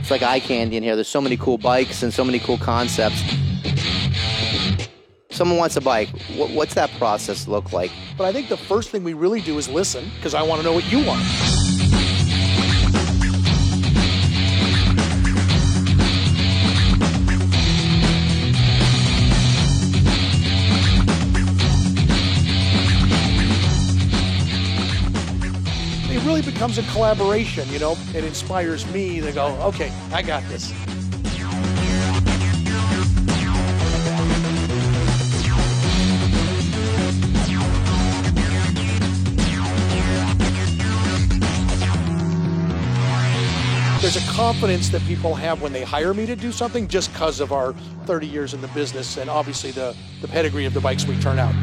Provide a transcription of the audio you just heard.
It's like eye candy in here. There's so many cool bikes and so many cool concepts. Someone wants a bike. What's that process look like? But I think the first thing we really do is listen, because I want to know what you want. It really becomes a collaboration, you know? It inspires me to go, okay, I got this. There's a confidence that people have when they hire me to do something just because of our 30 years in the business and obviously the pedigree of the bikes we turn out.